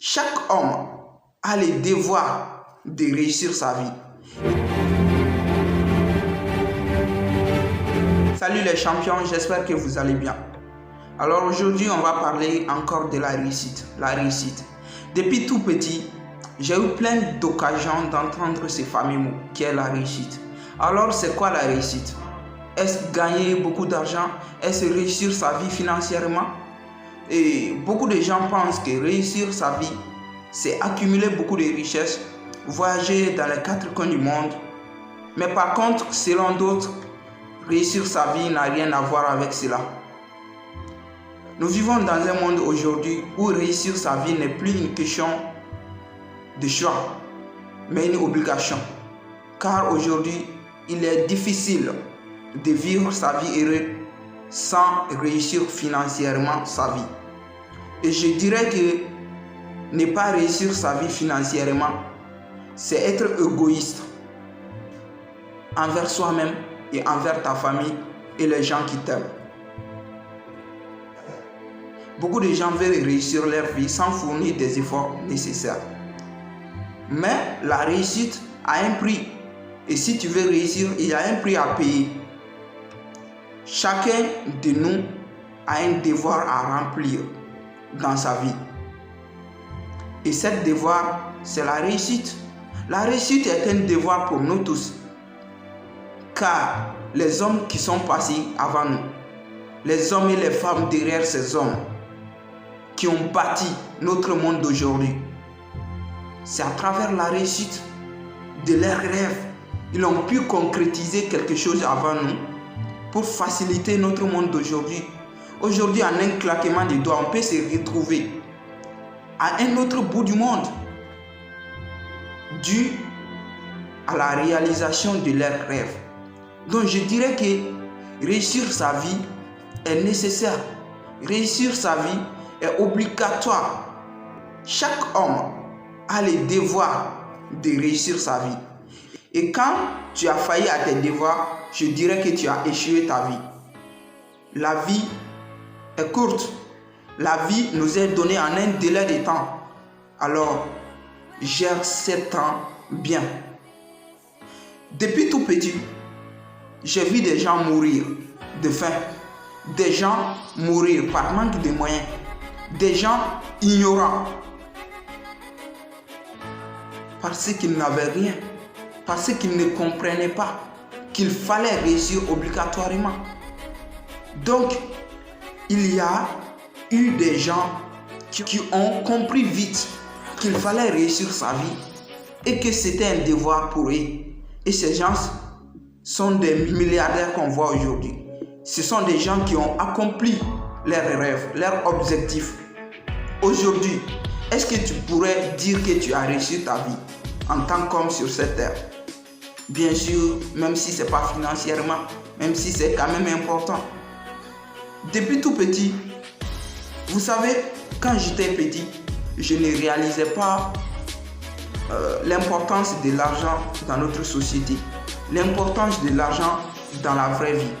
Chaque homme a le devoir de réussir sa vie. Salut les champions, j'espère que vous allez bien. Alors aujourd'hui, on va parler encore de la réussite. La réussite. Depuis tout petit, j'ai eu plein d'occasions d'entendre ces fameux mots qui est la réussite. Alors c'est quoi la réussite? Est-ce gagner beaucoup d'argent? Est-ce réussir sa vie financièrement? Et beaucoup de gens pensent que réussir sa vie, c'est accumuler beaucoup de richesses, voyager dans les 4 coins du monde. Mais par contre, selon d'autres, réussir sa vie n'a rien à voir avec cela. Nous vivons dans un monde aujourd'hui où réussir sa vie n'est plus une question de choix, mais une obligation. Car aujourd'hui, il est difficile de vivre sa vie heureuse sans réussir financièrement sa vie. Et je dirais que ne pas réussir sa vie financièrement, c'est être égoïste envers soi-même et envers ta famille et les gens qui t'aiment. Beaucoup de gens veulent réussir leur vie sans fournir des efforts nécessaires. Mais la réussite a un prix. Et si tu veux réussir, il y a un prix à payer. Chacun de nous a un devoir à remplir dans sa vie. Et ce devoir, c'est la réussite. La réussite est un devoir pour nous tous. Car les hommes qui sont passés avant nous, les hommes et les femmes derrière ces hommes, qui ont bâti notre monde d'aujourd'hui, c'est à travers la réussite de leurs rêves. Ils ont pu concrétiser quelque chose avant nous pour faciliter notre monde d'aujourd'hui. Aujourd'hui, en un claquement de doigts, on peut se retrouver à un autre bout du monde dû à la réalisation de leurs rêves. Donc je dirais que réussir sa vie est nécessaire. Réussir sa vie est obligatoire. Chaque homme a le devoir de réussir sa vie. Et quand tu as failli à tes devoirs, je dirais que tu as échoué ta vie. La vie est courte. La vie nous est donnée en un délai de temps. Alors, gère ce temps bien. Depuis tout petit, j'ai vu des gens mourir de faim. Des gens mourir par manque de moyens. Des gens ignorants. Parce qu'ils n'avaient rien. Parce qu'ils ne comprenaient pas qu'il fallait réussir obligatoirement. Donc, il y a eu des gens qui ont compris vite qu'il fallait réussir sa vie et que c'était un devoir pour eux. Et ces gens sont des milliardaires qu'on voit aujourd'hui. Ce sont des gens qui ont accompli leurs rêves, leurs objectifs. Aujourd'hui, est-ce que tu pourrais dire que tu as réussi ta vie en tant qu'homme sur cette terre? Bien sûr, même si ce n'est pas financièrement, même si c'est quand même important. Depuis tout petit, vous savez, quand j'étais petit, je ne réalisais pas l'importance de l'argent dans notre société, l'importance de l'argent dans la vraie vie.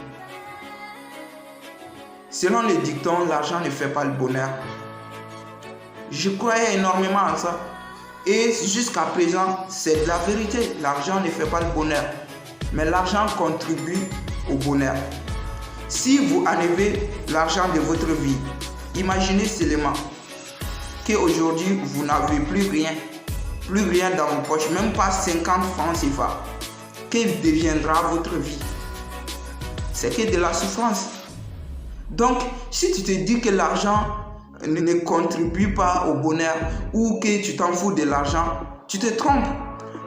Selon le dicton, l'argent ne fait pas le bonheur. Je croyais énormément à ça. Et jusqu'à présent, c'est de la vérité. L'argent ne fait pas le bonheur. Mais l'argent contribue au bonheur. Si vous enlevez l'argent de votre vie, imaginez seulement qu'aujourd'hui, vous n'avez plus rien dans vos poches, même pas 50 francs CFA. Que deviendra votre vie? C'est que de la souffrance. Donc, si tu te dis que l'argent ne contribue pas au bonheur ou que tu t'en fous de l'argent, tu te trompes.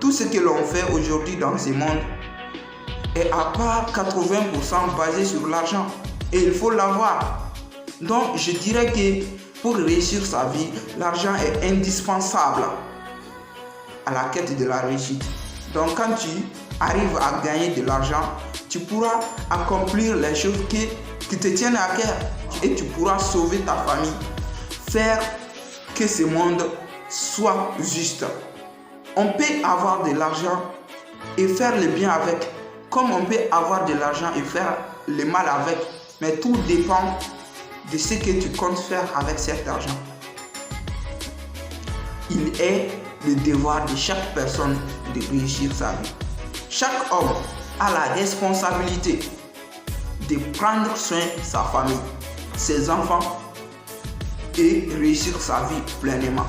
Tout ce que l'on fait aujourd'hui dans ce monde est à part 80% basé sur l'argent et il faut l'avoir. Donc je dirais que pour réussir sa vie, l'argent est indispensable à la quête de la réussite. Donc quand tu arrives à gagner de l'argent, tu pourras accomplir les choses qui te tiennent à cœur et tu pourras sauver ta famille. Faire que ce monde soit juste. On peut avoir de l'argent et faire le bien avec, comme on peut avoir de l'argent et faire le mal avec. Mais tout dépend de ce que tu comptes faire avec cet argent. il est le devoir de chaque personne de réussir sa vie. Chaque homme a la responsabilité de prendre soin de sa famille, ses enfants et réussir sa vie pleinement.